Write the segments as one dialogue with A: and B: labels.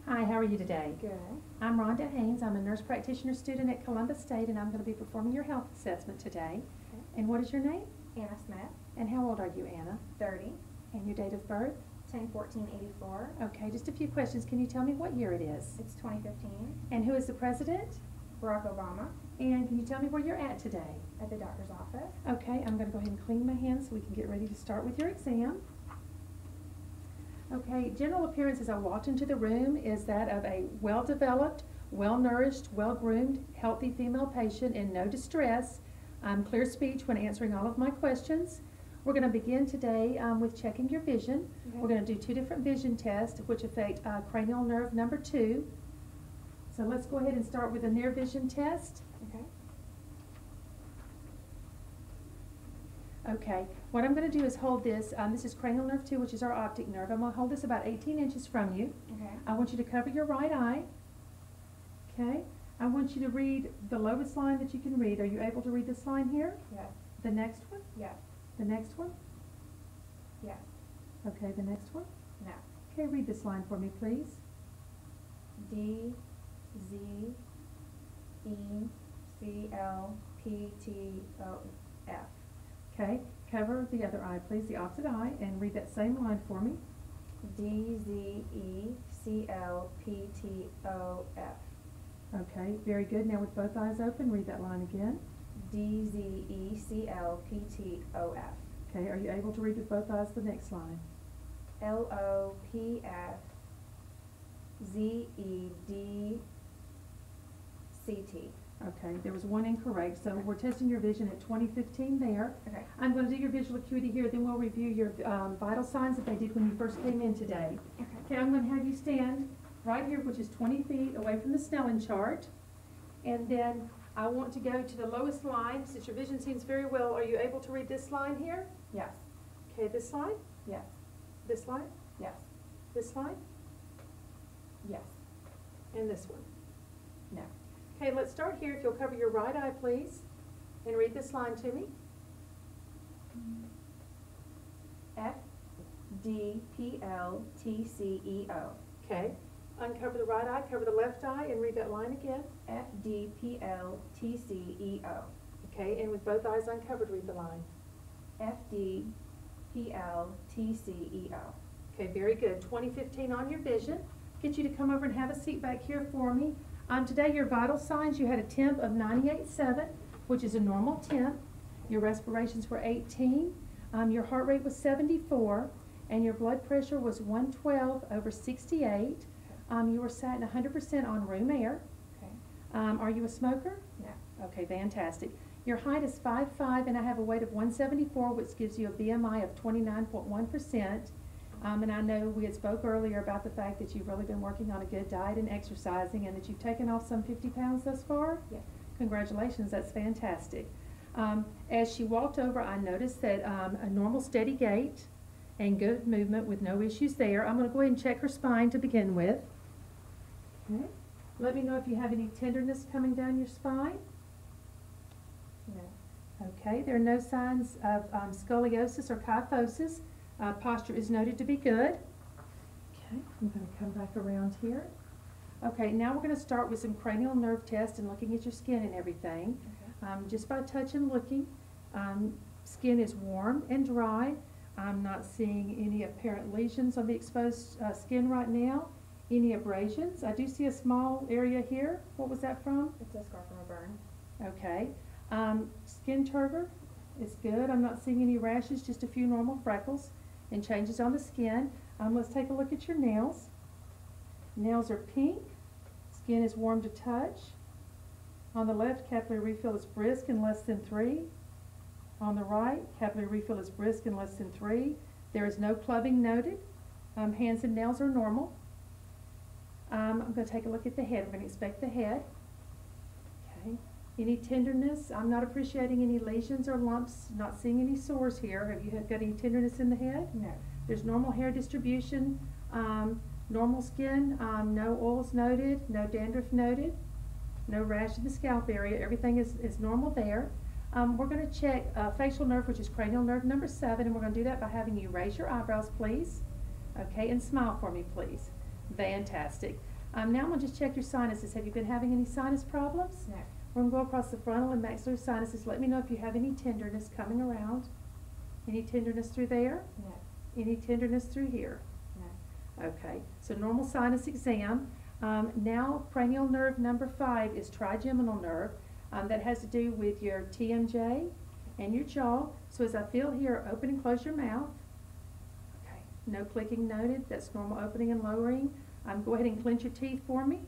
A: Hi, how are you today?
B: Good.
A: I'm Rhonda Haynes. I'm a nurse practitioner student at Columbus State, and I'm going to be performing your health assessment today.
B: Okay.
A: And what is your name?
B: Anna Smith,
A: And how old are you, Anna?
B: 30,
A: And your date of birth?
B: 10/14/84.
A: Okay, just a few questions. Can you tell me what year it is?
B: It's 2015.
A: And who is the president?
B: Barack Obama
A: And can you tell me where you're at today?
B: at the doctor's office.
A: Okay, I'm going to go ahead and clean my hands so we can get ready to start with your exam. Okay, general appearance as I walked into the room is that of a well-developed, well-nourished, well-groomed, healthy female patient in no distress, clear speech when answering all of my questions. We're going to begin today with checking your vision.
B: Okay.
A: We're going to do two different vision tests which affect cranial nerve number 2. So let's go ahead and start with a near vision test.
B: Okay.
A: Okay, what I'm going to do is hold this. This is cranial nerve 2, which is our optic nerve. I'm going to hold this about 18 inches from you.
B: Okay.
A: I want you to cover your right eye. Okay, I want you to read the lowest line that you can read. Are you able to read this line here?
B: Yes.
A: The next one?
B: Yes.
A: The next one?
B: Yes.
A: Okay, the next one?
B: No.
A: Okay, read this line for me, please.
B: D Z E C L P T O F.
A: Okay, cover the other eye, please, the opposite eye, and read that same line for me.
B: D Z E C L P T O F.
A: Okay, very good. Now with both eyes open, read that line again.
B: D Z E C L P T O F.
A: Okay, are you able to read with both eyes the next line?
B: L O P F Z E D C T.
A: Okay, there was one incorrect, so we're testing your vision at 2015 there.
B: Okay.
A: I'm going to do your visual acuity here, then we'll review your vital signs that they did when you first came in today.
B: Okay.
A: Okay, I'm going to have you stand right here, which is 20 feet away from the Snellen chart. And then I want to go to the lowest line. Since your vision seems very well, are you able to read this line here?
B: Yes.
A: Okay, this line,
B: Yes.
A: this line,
B: Yes.
A: this line,
B: Yes.
A: and this one.
B: No.
A: Okay, let's start here. If you'll cover your right eye, please, and read this line to me.
B: F D P L T C E O.
A: Okay, uncover the right eye, cover the left eye, and read that line again.
B: F D P L T C E O.
A: Okay, and with both eyes uncovered, read the line.
B: F D P L T C E O.
A: Okay, very good. 2015 on your vision. Get you to come over and have a seat back here for me. Today, your vital signs, you had a temp of 98.7, which is a normal temp. Your respirations were 18. Your heart rate was 74, and your blood pressure was 112/68. You were sat 100% on room air.
B: Okay.
A: Are you a smoker?
B: No.
A: Okay, fantastic. Your height is 5'5", and I have a weight of 174, which gives you a BMI of 29.1%. And I know we had spoke earlier about the fact that you've really been working on a good diet and exercising, and that you've taken off some 50 pounds thus far.
B: Yes.
A: Congratulations, that's fantastic. As she walked over, I noticed that a normal steady gait and good movement with no issues there. I'm going to go ahead and check her spine to begin with. Okay. Let me know if you have any tenderness coming down your spine.
B: No.
A: Okay, there are no signs of scoliosis or kyphosis. Posture is noted to be good. Okay, I'm going to come back around here. Okay, now we're going to start with some cranial nerve tests and looking at your skin and everything.
B: Okay.
A: Just by touch and looking, skin is warm and dry. I'm not seeing any apparent lesions on the exposed skin right now. Any abrasions? I do see a small area here. What was that from?
B: It's a scar from a burn.
A: Okay. Skin turgor is good. I'm not seeing any rashes, just a few normal freckles and changes on the skin. Let's take a look at your nails. Nails are pink. Skin is warm to touch. On the left, capillary refill is brisk and less than 3. On the right, capillary refill is brisk and less than 3. There is no clubbing noted. Hands and nails are normal. I'm going to take a look at the head. We're going to inspect the head. Okay. Any tenderness? I'm not appreciating any lesions or lumps, not seeing any sores here. Have you got any tenderness in the head?
B: No.
A: There's normal hair distribution, normal skin, no oils noted, no dandruff noted, no rash in the scalp area. Everything is normal there. We're going to check facial nerve, which is cranial nerve number 7, and we're going to do that by having you raise your eyebrows, please. Okay, and smile for me, please. Fantastic. Now I'm gonna just check your sinuses. Have you been having any sinus problems?
B: No.
A: We're gonna go across the frontal and maxillary sinuses. Let me know if you have any tenderness coming around. Any tenderness through there?
B: No.
A: Any tenderness through here?
B: No.
A: Okay, so normal sinus exam. Now cranial nerve number 5 is trigeminal nerve. That has to do with your TMJ and your jaw. So as I feel here, open and close your mouth. Okay, no clicking noted. That's normal opening and lowering. Go ahead and clench your teeth for me.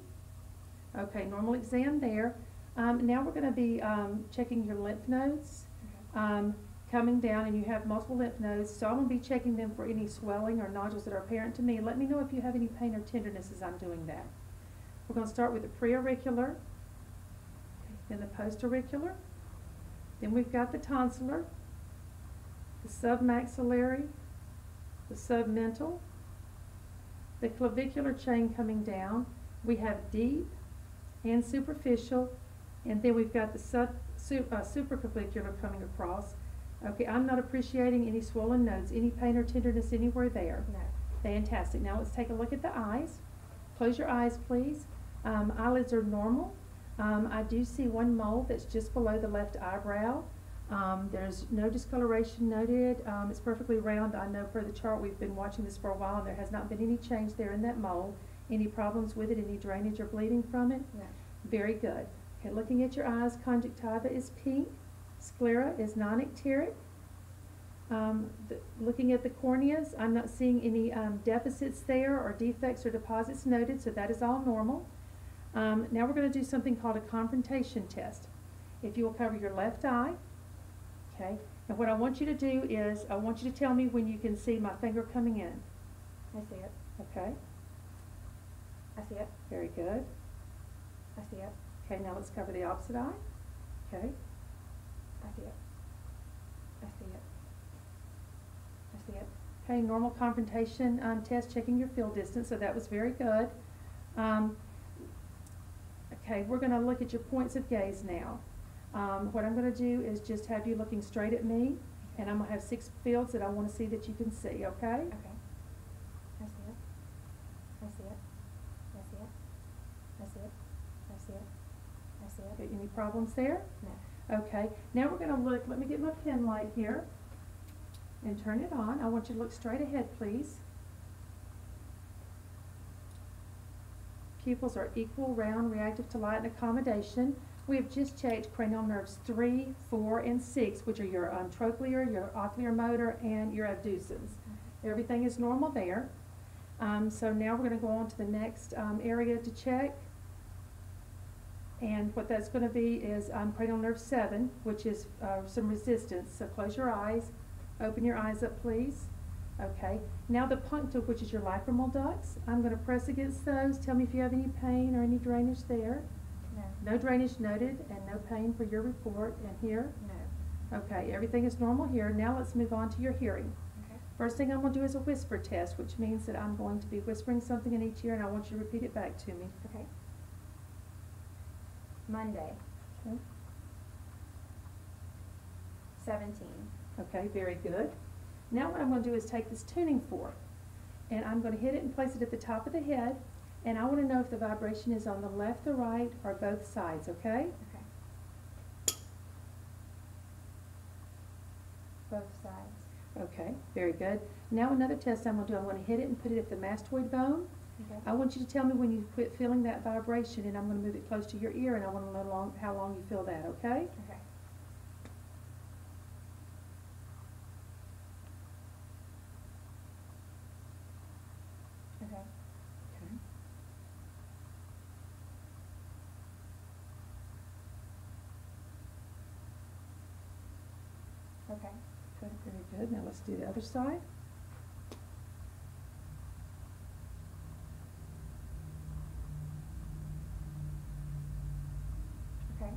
A: Okay, normal exam there. Now we're going to be checking your lymph nodes. Coming down, and you have multiple lymph nodes, so I'm going to be checking them for any swelling or nodules that are apparent to me. Let me know if you have any pain or tenderness as I'm doing that. We're going to start with the preauricular, then the postauricular, then we've got the tonsillar, the submaxillary, the submental, the clavicular chain coming down. We have deep and superficial, and then we've got the supraclavicular coming across. Okay, I'm not appreciating any swollen nodes, any pain or tenderness anywhere there.
B: No.
A: Fantastic. Now let's take a look at the eyes. Close your eyes, please. Eyelids are normal. I do see one mole that's just below the left eyebrow. There's no discoloration noted. It's perfectly round. I know per the chart we've been watching this for a while, and there has not been any change there in that mole. Any problems with it? Any drainage or bleeding from it?
B: No.
A: Very good. Okay, looking at your eyes, conjunctiva is pink. Sclera is non-icteric. Looking at the corneas, I'm not seeing any deficits there or defects or deposits noted, so that is all normal. Now we're going to do something called a confrontation test. If you will cover your left eye, okay, and what I want you to do is I want you to tell me when you can see my finger coming in.
B: I see it.
A: Okay,
B: I see it.
A: very good.
B: I see it.
A: Okay, now let's cover the opposite eye. Okay,
B: I see it. I see it. I see it.
A: okay, normal confrontation test, checking your field distance, so that was very good. Okay, we're going to look at your points of gaze now. What I'm going to do is just have you looking straight at me, and I'm going to have 6 fields that I want to see that you can see, okay?
B: Okay. I see it. I see it. I see it. I see it. I see it. I see it.
A: Okay, any problems there?
B: No.
A: Okay, now we're going to look, let me get my pen light here and turn it on. I want you to look straight ahead, please. Pupils are equal, round, reactive to light, and accommodation. We have just checked cranial nerves 3, 4, and 6, which are your trochlear, your ocular motor, and your abducens. Everything is normal there. So now we're going to go on to the next area to check. And what that's going to be is cranial nerve 7, which is some resistance. So close your eyes. Open your eyes up, please. Okay. Now the puncta, which is your lacrimal ducts. I'm going to press against those. Tell me if you have any pain or any drainage there.
B: No.
A: No drainage noted and no pain for your report. And here?
B: No.
A: Okay. Everything is normal here. Now let's move on to your hearing.
B: Okay.
A: First thing I'm going to do is a whisper test, which means that I'm going to be whispering something in each ear, and I want you to repeat it back to me.
B: Okay. Monday.
A: Okay.
B: 17.
A: Okay, very good. Now what I'm going to do is take this tuning fork, and I'm going to hit it and place it at the top of the head, and I want to know if the vibration is on the left, the right, or both sides, okay?
B: Okay. Both sides.
A: Okay, very good. Now another test I'm going to do, I'm going to hit it and put it at the mastoid bone.
B: Okay.
A: I want you to tell me when you quit feeling that vibration, and I'm going to move it close to your ear, and I want to know how long you feel that, okay?
B: Okay. Okay.
A: Okay.
B: Okay.
A: Good, very good. Now let's do the other side.
B: Okay.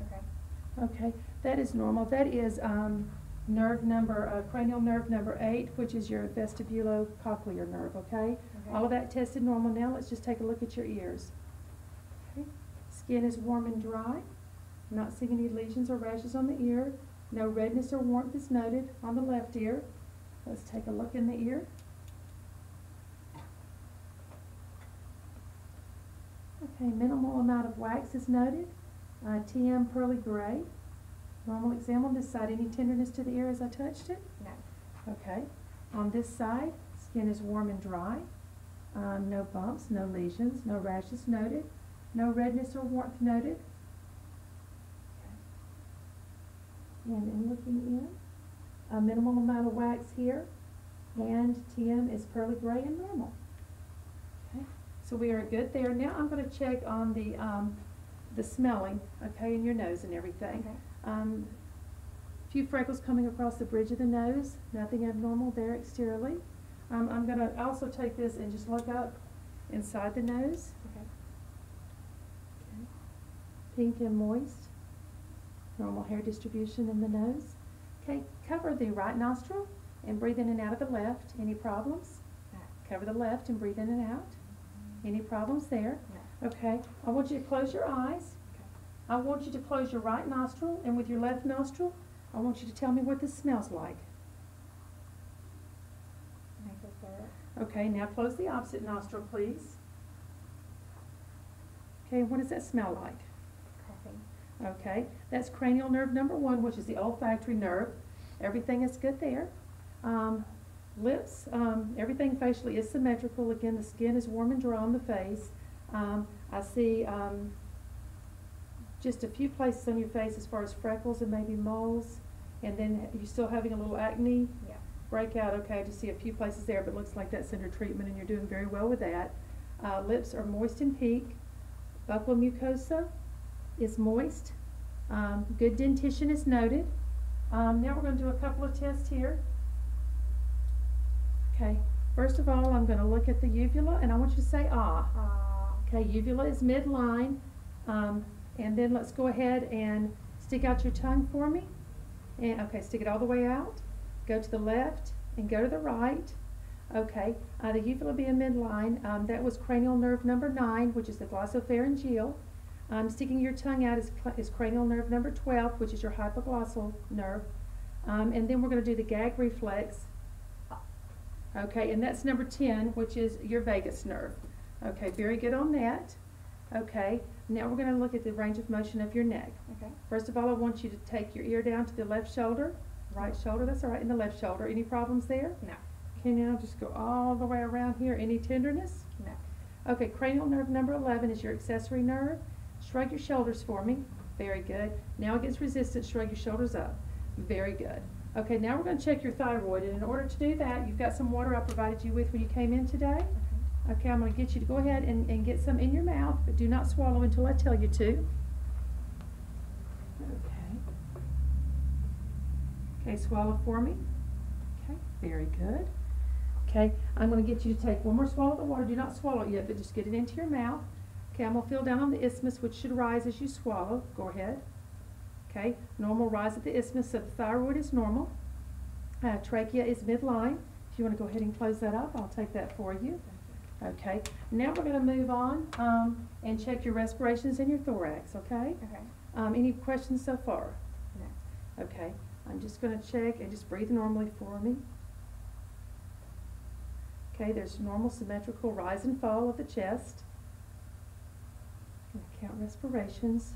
B: Okay.
A: Okay, that is normal. That is cranial nerve number 8, which is your vestibulocochlear nerve, okay? All of that tested normal. Now let's just take a look at your ears. Okay. Skin is warm and dry. I'm not seeing any lesions or rashes on the ear. No redness or warmth is noted on the left ear. Let's take a look in the ear. Okay, minimal amount of wax is noted. TM pearly gray. Normal exam on this side. Any tenderness to the ear as I touched it?
B: No.
A: Okay. On this side, skin is warm and dry. No bumps, no lesions, no rashes noted. No redness or warmth noted. Okay. And in looking in, a minimal amount of wax here, and TM is pearly gray and normal. Okay. So we are good there. Now I'm going to check on the smelling, okay, in your nose and everything.
B: Okay.
A: Few freckles coming across the bridge of the nose. Nothing abnormal there exteriorly. I'm going to also take this and just look up inside the nose.
B: Okay.
A: Okay. Pink and moist. Normal hair distribution in the nose. Okay, cover the right nostril and breathe in and out of the left. Any problems?
B: No.
A: Cover the left and breathe in and out. Any problems there?
B: No.
A: Okay, I want you to close your eyes.
B: Okay.
A: I want you to close your right nostril, and with your left nostril, I want you to tell me what this smells like.
B: Maple syrup.
A: Okay, now close the opposite nostril, please. Okay, what does that smell like?
B: Coffee.
A: Okay, that's cranial nerve number 1, which is the olfactory nerve. Everything is good there. Lips, everything facially is symmetrical. Again, the skin is warm and dry on the face. I see just a few places on your face as far as freckles and maybe moles. And then you're still having a little acne
B: Yeah.
A: breakout. Okay, I just see a few places there, but it looks like that's under treatment and you're doing very well with that. Lips are moist and pink. Buccal mucosa is moist. Good dentition is noted. Now we're going to do a couple of tests here. Okay, first of all, I'm going to look at the uvula, and I want you to say ah. Okay, uvula is midline. And then let's go ahead and stick out your tongue for me. And okay, stick it all the way out. Go to the left and go to the right. Okay, the uvula being midline, that was cranial nerve number 9, which is the glossopharyngeal. Sticking your tongue out is cranial nerve number 12, which is your hypoglossal nerve. And then we're going to do the gag reflex. Okay, and that's number 10, which is your vagus nerve. Okay, very good on that. Okay, now we're going to look at the range of motion of your neck.
B: Okay.
A: First of all, I want you to take your ear down to the left shoulder, right shoulder, that's all right, in the left shoulder. Any problems there?
B: No.
A: Okay, now just go all the way around here. Any tenderness?
B: No.
A: Okay, cranial nerve number 11 is your accessory nerve. Shrug your shoulders for me. Very good. Now against resistance, shrug your shoulders up. Very good. Okay, now we're going to check your thyroid, and in order to do that, you've got some water I provided you with when you came in today.
B: Okay.
A: Okay, I'm going to get you to go ahead and get some in your mouth, but do not swallow until I tell you to. Okay. Okay, swallow for me. Okay, very good. Okay, I'm going to get you to take one more swallow of the water. Do not swallow it yet, but just get it into your mouth. Okay, I'm going to feel down on the isthmus, which should rise as you swallow. Go ahead. Okay, normal rise at the isthmus, so the thyroid is normal. Trachea is midline. If you want to go ahead and close that up, I'll take that for you. Okay, now we're going to move on and check your respirations and your thorax, okay?
B: Okay.
A: Any questions so far?
B: No.
A: Okay, I'm just going to check and just breathe normally for me. Okay, there's normal symmetrical rise and fall of the chest. Count respirations.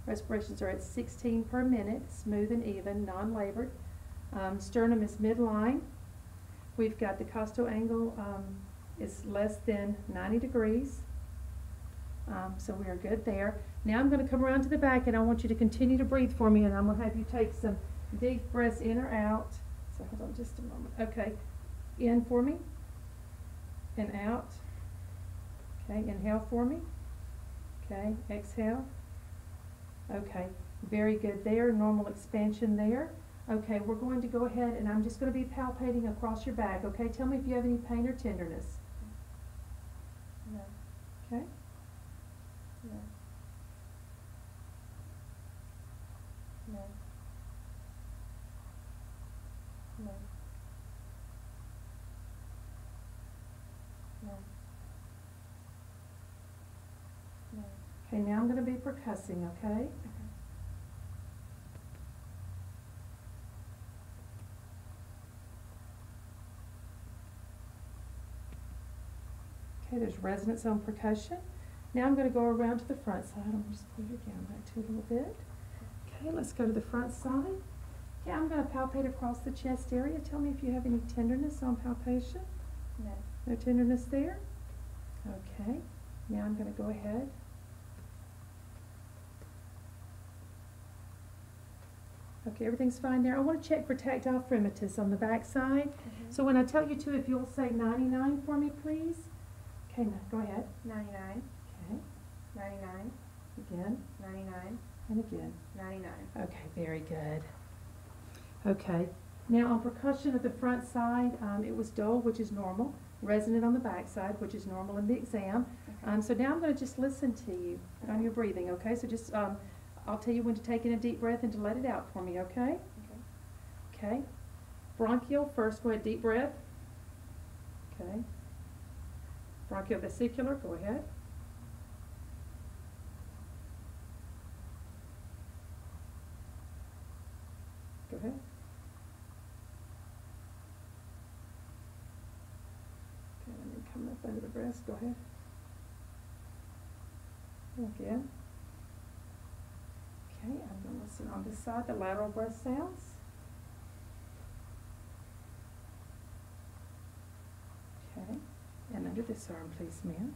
A: Respirations are at 16 per minute, smooth and even, non-labored. Sternum is midline. We've got the costal angle is less than 90 degrees. So we are good there. Now I'm going to come around to the back, and I want you to continue to breathe for me, and I'm going to have you take some deep breaths in or out. So hold on just a moment. Okay, in for me, and out. Okay, inhale for me. Okay, exhale. Okay, very good there, normal expansion there. Okay, we're going to go ahead, and I'm just going to be palpating across your back. Okay, tell me if you have any pain or tenderness.
B: No.
A: Okay.
B: No. No. No.
A: Okay, now I'm going to be percussing, okay? Okay, there's resonance on percussion. Now I'm going to go around to the front side. I'm going to just pull your gown back to a little bit. Okay, let's go to the front side. Okay, I'm going to palpate across the chest area. Tell me if you have any tenderness on palpation.
B: No.
A: No tenderness there? Okay, now I'm going to go ahead. Okay, everything's fine there. I want to check for tactile fremitus on the back side. So when I tell you to, if you'll say 99 for me, please. Okay, now go ahead.
B: 99,
A: Okay,
B: 99,
A: again,
B: 99,
A: and again.
B: 99.
A: Okay, very good. Okay, now on percussion at the front side, it was dull, which is normal. Resonant on the back side, which is normal in the exam.
B: Okay.
A: So now I'm going to just listen to you on your breathing, okay? So just, I'll tell you when to take in a deep breath and to let it out for me, okay?
B: Okay.
A: Okay. Bronchial first, go ahead, deep breath. Okay. Bronchiovesicular, go ahead. Go ahead. Okay, let me come up under the breast, go ahead. Again. Okay, I'm going to listen on this side, the lateral breath sounds. Okay, and under this arm, please, ma'am.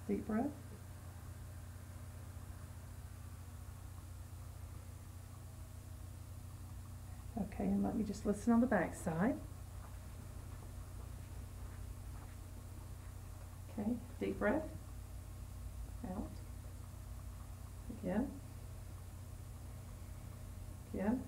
A: Deep breath. Okay, and let me just listen on the back side. Okay, deep breath. Out. Again. Again.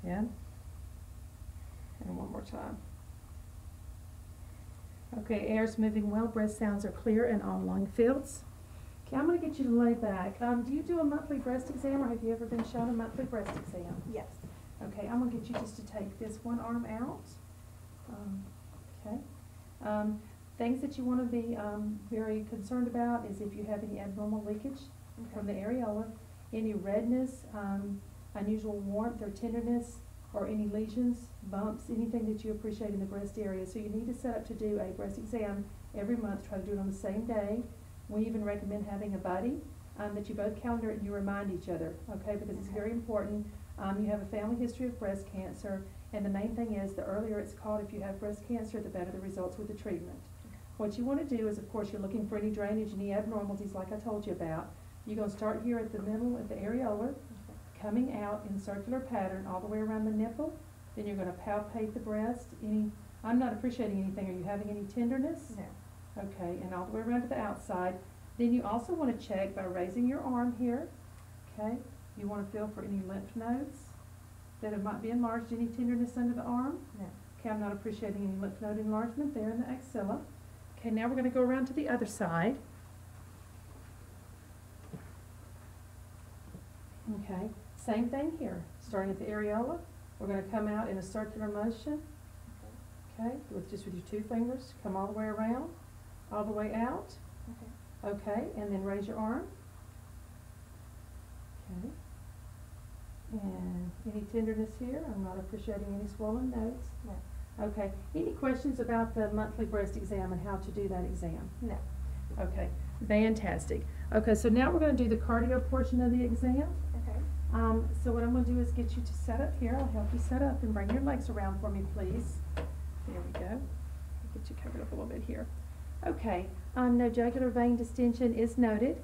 A: Again. And one more time. Okay, air's moving well, breath sounds are clear in all lung fields. Okay, I'm going to get you to lay back. Do you do a monthly breast exam, or have you ever been shown a monthly breast exam?
B: Yes.
A: Okay, I'm going to get you just to take this one arm out. Okay. Things that you want to be very concerned about is if you have any abnormal leakage from the areola, any redness, unusual warmth or tenderness, or any lesions, bumps, anything that you appreciate in the breast area. So you need to set up to do a breast exam every month. Try to do it on the same day. We even recommend having a buddy that you both calendar it and you remind each other, okay, because it's very important. You have a family history of breast cancer, and the main thing is the earlier it's caught if you have breast cancer, the better the results with the treatment. What you want to do is, of course, you're looking for any drainage, any abnormalities like I told you about. You're going to start here at the middle, at the areolar, coming out in circular pattern all the way around the nipple. Then you're going to palpate the breast. I'm not appreciating anything. Are you having any tenderness?
B: No.
A: Okay, and all the way around to the outside. Then you also want to check by raising your arm here. Okay, you want to feel for any lymph nodes that it might be enlarged, any tenderness under the arm.
B: No.
A: Okay, I'm not appreciating any lymph node enlargement there in the axilla. Okay, now we're going to go around to the other side. Okay, same thing here. Starting at the areola, we're going to come out in a circular motion. Okay, with your two fingers, come all the way around, all the way out.
B: Okay.
A: Okay, and then raise your arm. Okay. And any tenderness here? I'm not appreciating any swollen nodes.
B: No.
A: Okay. Any questions about the monthly breast exam and how to do that exam?
B: No.
A: Okay. Fantastic. Okay, so now we're going to do the cardio portion of the exam.
B: Okay.
A: So what I'm going to do is get you to set up here. I'll help you set up and bring your legs around for me, please. There we go. Get you covered up a little bit here. Okay. No jugular vein distension is noted.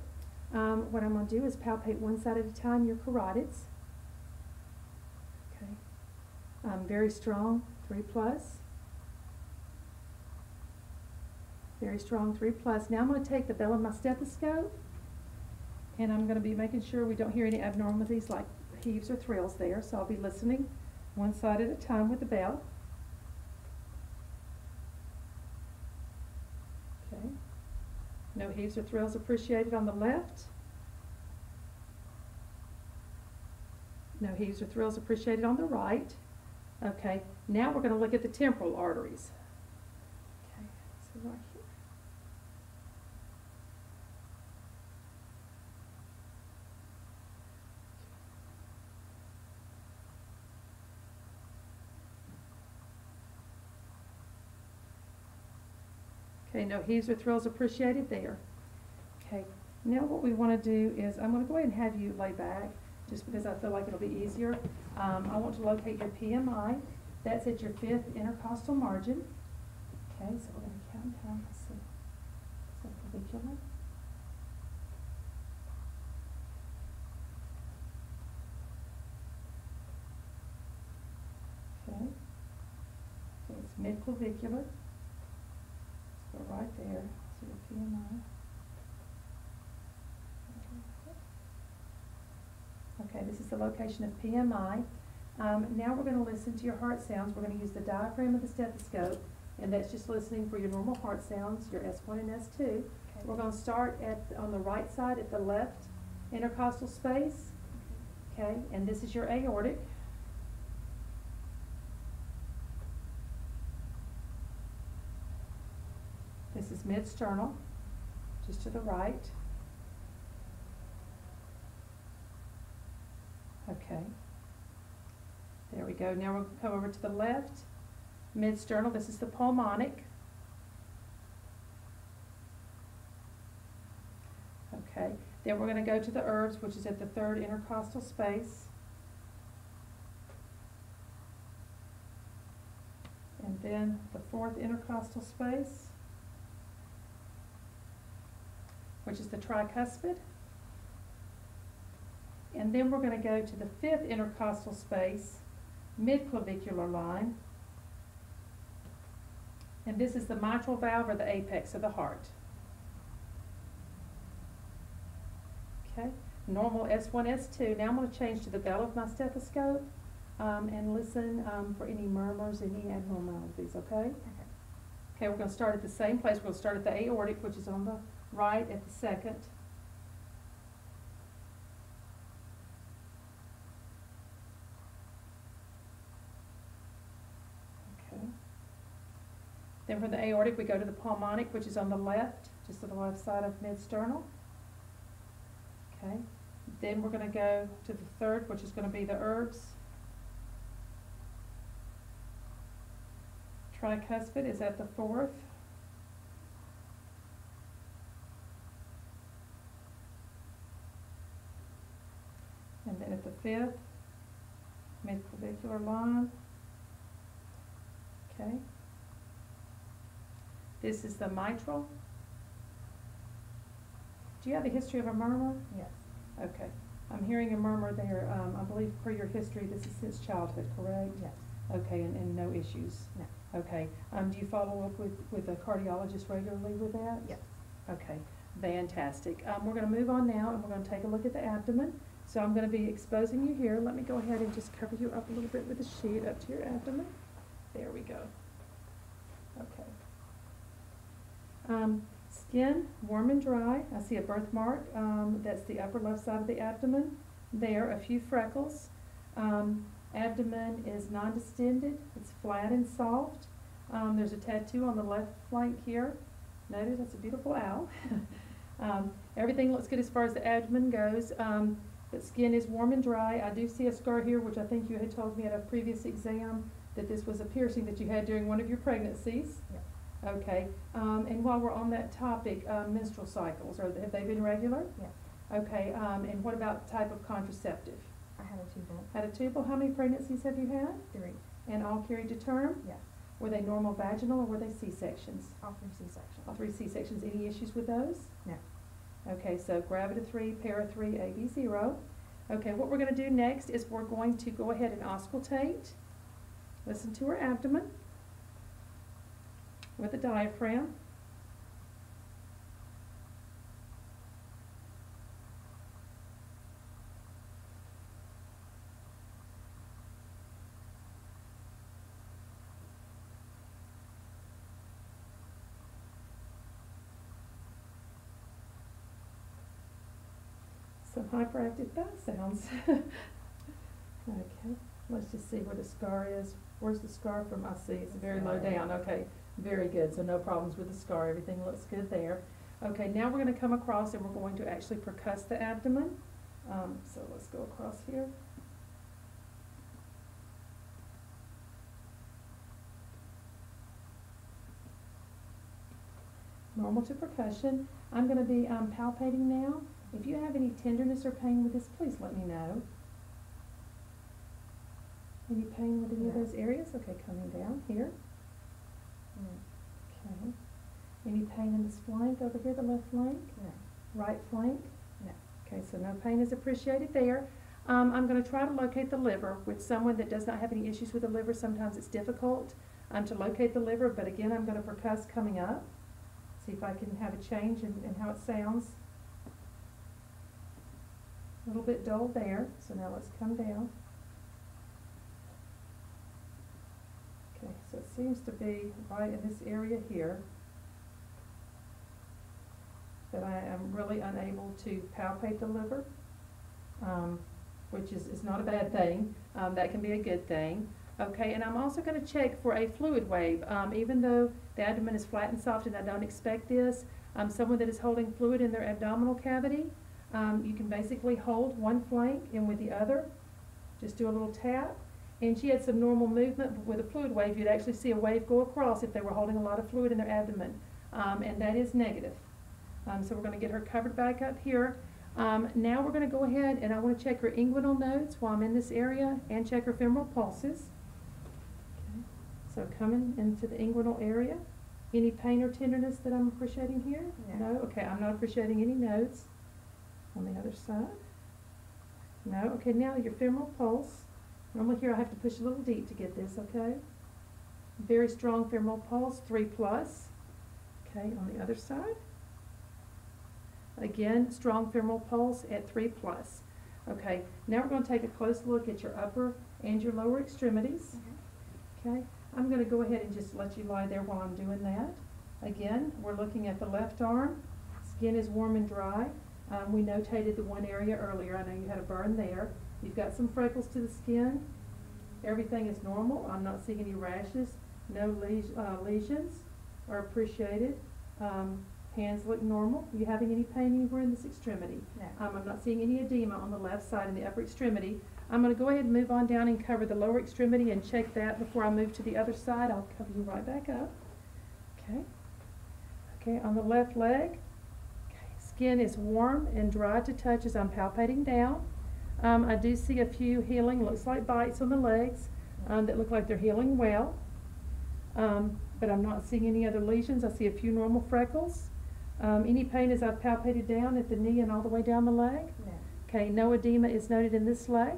A: What I'm going to do is palpate one side at a time your carotids. Okay. Very strong, 3+. Very strong, 3+. Now I'm going to take the bell of my stethoscope, and I'm going to be making sure we don't hear any abnormalities like heaves or thrills there. So I'll be listening one side at a time with the bell. Okay. No heaves or thrills appreciated on the left. No heaves or thrills appreciated on the right. Okay, now we're gonna look at the temporal arteries. Okay, so right here. Okay, no heaves or thrills appreciated there. Okay, now what we want to do is, I'm going to go ahead and have you lay back, just because I feel like it'll be easier. I want to locate your PMI. That's at your 5th intercostal margin. Okay, so we're going to count down. Let's see. So clavicular. Okay. So it's mid-clavicular. So right there. So your PMI. Okay, this is the location of PMI. Now we're going to listen to your heart sounds. We're going to use the diaphragm of the stethoscope, and that's just listening for your normal heart sounds, your S1 and S2.
B: Okay.
A: We're going to start on the right side at the left intercostal space. Okay, and this is your aortic. This is mid-sternal, just to the right. Okay. There we go. Now we'll come over to the left, mid-sternal. This is the pulmonic. Okay. Then we're going to go to the herbs, which is at the 3rd intercostal space. And then the 4th intercostal space, which is the tricuspid. And then we're going to go to the 5th intercostal space, mid-clavicular line. And this is the mitral valve, or the apex of the heart. Okay, normal S1, S2. Now I'm going to change to the bell of my stethoscope and listen for any murmurs, any abnormalities, okay?
B: Okay.
A: Okay, we're going to start at the same place. We're going to start at the aortic, which is on the right at the 2nd. Then from the aortic, we go to the pulmonic, which is on the left, just to the left side of mid-sternal. Okay. Then we're going to go to the 3rd, which is going to be the herbs. Tricuspid is at the 4th. And then at the 5th, mid-clavicular line. Okay. This is the mitral. Do you have a history of a murmur?
B: Yes.
A: Okay. I'm hearing a murmur there. I believe per your history, this is since childhood, correct?
B: Yes.
A: Okay, and no issues?
B: No.
A: Okay. Do you follow up with a cardiologist regularly with that?
B: Yes.
A: Okay, fantastic. We're going to move on now, and we're going to take a look at the abdomen. So I'm going to be exposing you here. Let me go ahead and just cover you up a little bit with the sheet up to your abdomen. There we go. Okay. Skin, warm and dry. I see a birthmark. That's the upper left side of the abdomen. There, a few freckles. Abdomen is non-distended. It's flat and soft. There's a tattoo on the left flank here. Notice that's a beautiful owl. Everything looks good as far as the abdomen goes. The skin is warm and dry. I do see a scar here, which I think you had told me at a previous exam that this was a piercing that you had during one of your pregnancies.
B: Yes.
A: Okay. And while we're on that topic, menstrual cycles, have they been regular?
B: Yes.
A: Okay. And what about type of contraceptive?
B: I had a tubal.
A: Had a tubal. How many pregnancies have you had?
B: 3.
A: And all carried to term?
B: Yes.
A: Were they normal vaginal or were they C-sections?
B: All 3 C-sections.
A: All 3 C-sections. Any issues with those?
B: No.
A: Okay, so gravida 3, para 3, AB 0. Okay, what we're going to do next is we're going to go ahead and auscultate. Listen to her abdomen with the diaphragm. Some hyperactive bath sounds. Okay. Let's just see where the scar is. Where's the scar from? I see, it's very low down, okay, very good, so no problems with the scar, everything looks good there. Okay, now we're gonna come across and we're going to actually percuss the abdomen. So let's go across here. Normal to percussion. I'm gonna be palpating now. If you have any tenderness or pain with this, please let me know. Any pain with any of
B: No.
A: those areas? Okay, coming down here. Okay. Any pain in this flank over here, the left flank?
B: No.
A: Right flank?
B: No.
A: Okay, so no pain is appreciated there. I'm going to try to locate the liver. With someone that does not have any issues with the liver, sometimes it's difficult to locate the liver, but again, I'm going to percuss coming up. See if I can have a change in how it sounds. A little bit dull there, so now let's come down. Okay, so it seems to be right in this area here that I am really unable to palpate the liver, which is not a bad thing. That can be a good thing. Okay, and I'm also going to check for a fluid wave. Even though the abdomen is flat and soft and I don't expect this, someone that is holding fluid in their abdominal cavity, you can basically hold one flank and with the other, just do a little tap. And she had some normal movement, but with a fluid wave, you'd actually see a wave go across if they were holding a lot of fluid in their abdomen, and that is negative. So we're going to get her covered back up here. Now we're going to go ahead and I want to check her inguinal nodes while I'm in this area and check her femoral pulses. Okay. So coming into the inguinal area. Any pain or tenderness that I'm appreciating here?
B: No.
A: Okay, I'm not appreciating any nodes. On the other side? No. Okay, now your femoral pulse. Normally here I have to push a little deep to get this, okay? Very strong femoral pulse, 3+. Okay, on the other side. Again, strong femoral pulse at 3+. Okay, now we're going to take a close look at your upper and your lower extremities. Okay, I'm going to go ahead and just let you lie there while I'm doing that. Again, we're looking at the left arm. Skin is warm and dry. We notated the one area earlier. I know you had a burn there. You've got some freckles to the skin. Everything is normal. I'm not seeing any rashes. No lesions are appreciated. Hands look normal. Are you having any pain anywhere in this extremity?
B: No.
A: I'm not seeing any edema on the left side in the upper extremity. I'm going to go ahead and move on down and cover the lower extremity and check that before I move to the other side. I'll cover you right back up. Okay. Okay, on the left leg, skin is warm and dry to touch as I'm palpating down. I do see a few healing, looks like bites on the legs that look like they're healing well. But I'm not seeing any other lesions. I see a few normal freckles. Any pain as I've palpated down at the knee and all the way down the leg?
B: No.
A: Okay, no edema is noted in this leg.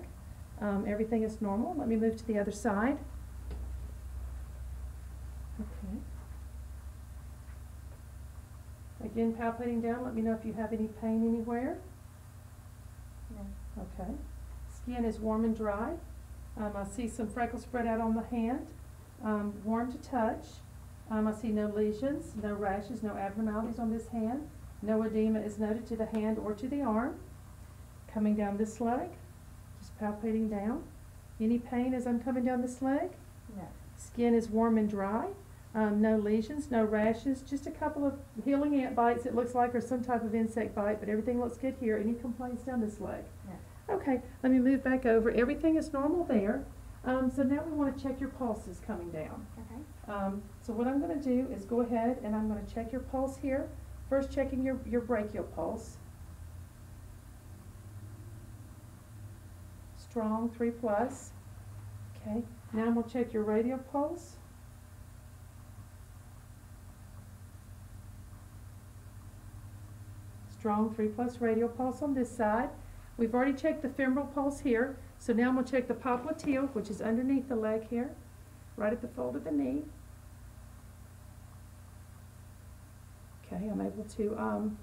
A: Everything is normal. Let me move to the other side. Okay. Again, palpating down, let me know if you have any pain anywhere.
B: No.
A: Okay. Skin is warm and dry. I see some freckles spread out on the hand. Warm to touch. I see no lesions, no rashes, no abnormalities on this hand. No edema is noted to the hand or to the arm. Coming down this leg, just palpating down. Any pain as I'm coming down this leg?
B: No.
A: Skin is warm and dry. No lesions, no rashes, just a couple of healing ant bites it looks like, or some type of insect bite, but everything looks good here. Any complaints down this leg?
B: No.
A: Okay, let me move back over. Everything is normal there. So now we want to check your pulses coming down.
B: Okay.
A: So what I'm going to do is go ahead and I'm going to check your pulse here. First checking your brachial pulse. Strong, 3+. Okay, now I'm going to check your radial pulse. Strong, 3+ radial pulse on this side. We've already checked the femoral pulse here, so now I'm going to check the popliteal, which is underneath the leg here, right at the fold of the knee. Okay, I'm able to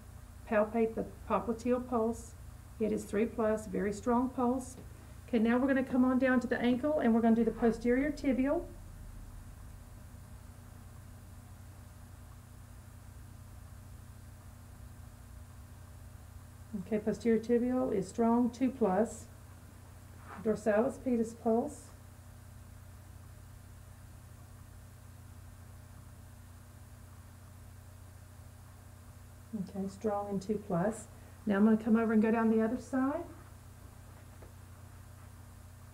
A: palpate the popliteal pulse. It is 3+, very strong pulse. Okay, now we're going to come on down to the ankle and we're going to do the posterior tibial. Okay, posterior tibial is strong, 2+. Dorsalis pedis pulse. Okay, strong and 2 plus. Now I'm going to come over and go down the other side.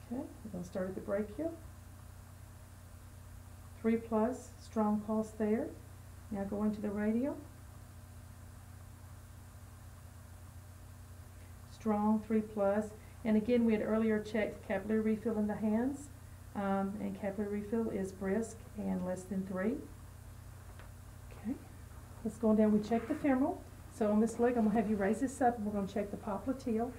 A: Okay, we're going to start at the brachial. 3 plus, strong pulse there. Now go into the radial. Strong, 3 plus. And again, we had earlier checked capillary refill in the hands. And capillary refill is brisk and less than 3. Okay, let's go on down. We check the femoral. So on this leg, I'm going to have you raise this up and we're going to check the popliteal.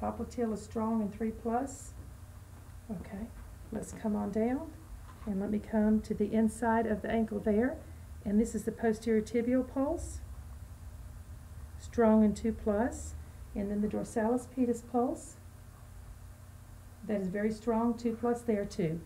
A: Popliteal is strong and 3 plus. Okay, let's come on down and let me come to the inside of the ankle there. And this is the posterior tibial pulse. Strong and 2 plus. And then the dorsalis pedis pulse. That is very strong, 2 plus there too.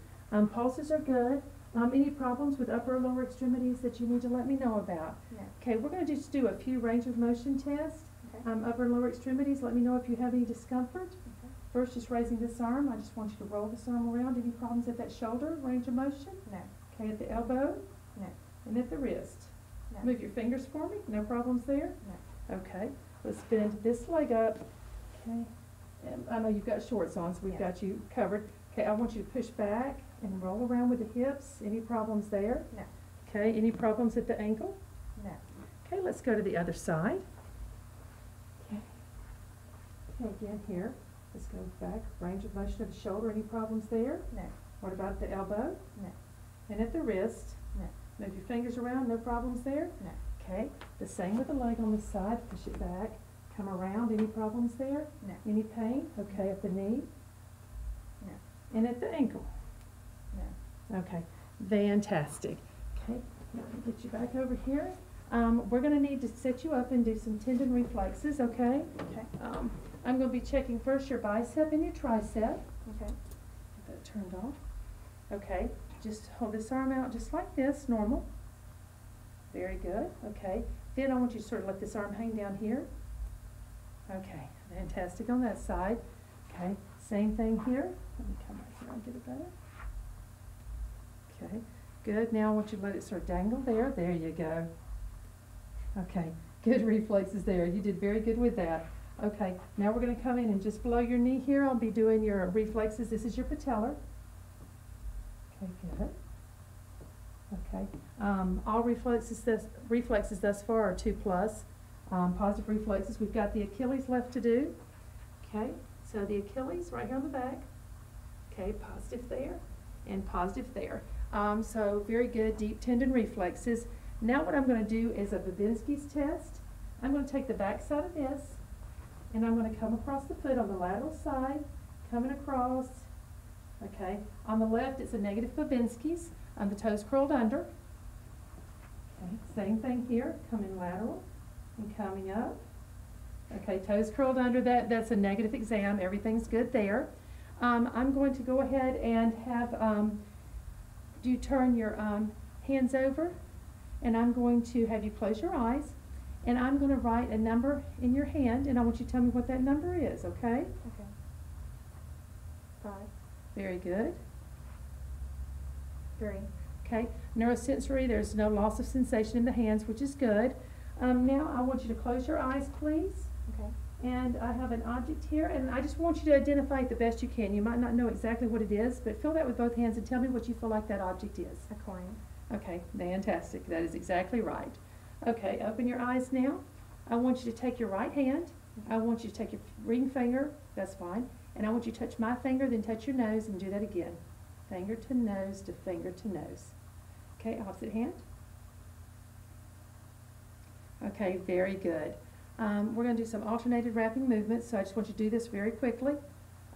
A: Pulses are good. Any problems with upper or lower extremities that you need to let me know about?
B: No.
A: Okay, we're going to just do a few range of motion tests.
B: Okay.
A: Upper and lower extremities, let me know if you have any discomfort.
B: Okay.
A: First, just raising this arm. I just want you to roll this arm around. Any problems at that shoulder, range of motion?
B: No.
A: Okay, at the elbow?
B: No.
A: And at the wrist?
B: No.
A: Move your fingers for me. No problems there?
B: No.
A: Okay, let's bend this leg up. Okay, and I know you've got shorts on, so we've
B: Yeah.
A: got you covered. Okay, I want you to push back and roll around with the hips. Any problems there?
B: No.
A: Okay, any problems at the ankle?
B: No.
A: Okay, let's go to the other side. Okay. Okay, again here. Let's go back. Range of motion of the shoulder. Any problems there?
B: No.
A: What about the elbow?
B: No.
A: And at the wrist?
B: No.
A: Move your fingers around. No problems there?
B: No.
A: Okay, the same with the leg on this side. Push it back. Come around. Any problems there?
B: No.
A: Any pain? Okay, at the knee?
B: No.
A: And at the ankle?
B: No.
A: Okay, fantastic. Okay, now let me get you back over here. We're going to need to set you up and do some tendon reflexes, okay?
B: Okay.
A: I'm going to be checking first your bicep and your tricep.
B: Okay.
A: Get that turned off. Okay, just hold this arm out just like this, normal. Very good, okay. Then I want you to sort of let this arm hang down here. Okay, fantastic on that side. Okay, same thing here. Let me come right here and get it better. Okay, good. Now I want you to let it sort of dangle there. There you go. Okay, good reflexes there. You did very good with that. Okay, now we're going to come in and just below your knee here, I'll be doing your reflexes. This is your patellar. Okay, good. Okay, all reflexes thus far are 2 plus. Positive reflexes, we've got the Achilles left to do. Okay, so the Achilles right here on the back. Okay, positive there and positive there. So very good, deep tendon reflexes. Now what I'm going to do is a Babinski's test. I'm going to take the back side of this and I'm going to come across the foot on the lateral side, coming across. Okay, on the left it's a negative Babinski's. The toes curled under. Okay, same thing here, coming lateral and coming up. Okay, toes curled under, that's a negative exam. Everything's good there. I'm going to go ahead and have you turn your hands over, and I'm going to have you close your eyes, and I'm going to write a number in your hand, and I want you to tell me what that number is, okay?
B: Okay. 5.
A: Very good.
B: 3.
A: Okay, neurosensory, there's no loss of sensation in the hands, which is good. Now I want you to close your eyes, please.
B: Okay.
A: And I have an object here, and I just want you to identify it the best you can. You might not know exactly what it is, but fill that with both hands and tell me what you feel like that object is.
B: A coin.
A: Okay, fantastic. That is exactly right. Okay, open your eyes now. I want you to take your right hand. I want you to take your ring finger, that's fine, and I want you to touch my finger, then touch your nose, and do that again. Finger to nose to finger to nose. Okay, opposite hand. Okay, very good. We're going to do some alternated wrapping movements, so I just want you to do this very quickly.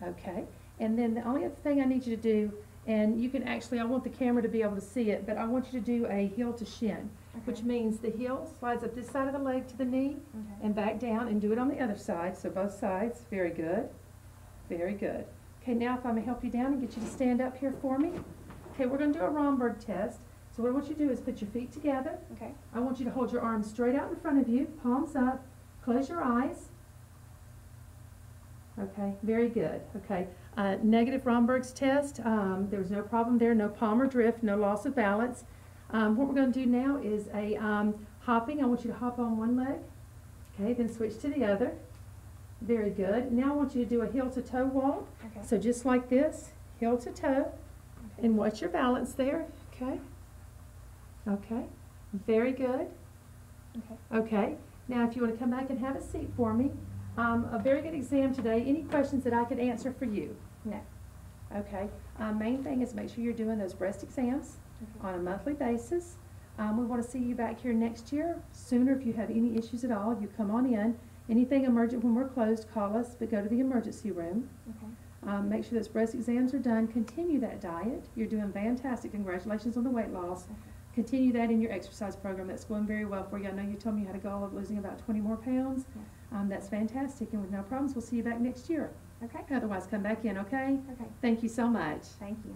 A: Okay, and then the only other thing I need you to do, and you can actually, I want the camera to be able to see it, but I want you to do a heel to shin, which means the heel slides up this side of the leg to the knee and back down, and do it on the other side, so both sides. Very good. Very good. Okay, now if I may help you down and get you to stand up here for me. Okay, we're going to do a Romberg test. So what I want you to do is put your feet together.
B: Okay.
A: I want you to hold your arms straight out in front of you, palms up, close your eyes. Okay, very good. Okay, negative Romberg's test. There was no problem there, no palm or drift, no loss of balance. What we're going to do now is a hopping. I want you to hop on one leg. Okay, then switch to the other. Very good. Now I want you to do a heel to toe walk.
B: Okay.
A: So just like this, heel to toe, and watch your balance there. Okay. Okay. Very good.
B: Okay.
A: Okay. Now if you want to come back and have a seat for me. A very good exam today. Any questions that I could answer for you?
B: No.
A: Okay. Main thing is make sure you're doing those breast exams
B: Okay.
A: on a monthly basis. We want to see you back here next year. Sooner, if you have any issues at all, you come on in. Anything emergent when we're closed, call us, but go to the emergency room.
B: Okay.
A: Make sure those breast exams are done. Continue that diet. You're doing fantastic. Congratulations on the weight loss.
B: Okay.
A: Continue that in your exercise program. That's going very well for you. I know you told me you had a goal of losing about 20 more pounds.
B: Yes.
A: That's fantastic. And with no problems, we'll see you back next year.
B: Okay.
A: Otherwise, come back in, okay?
B: Okay.
A: Thank you so much.
B: Thank you.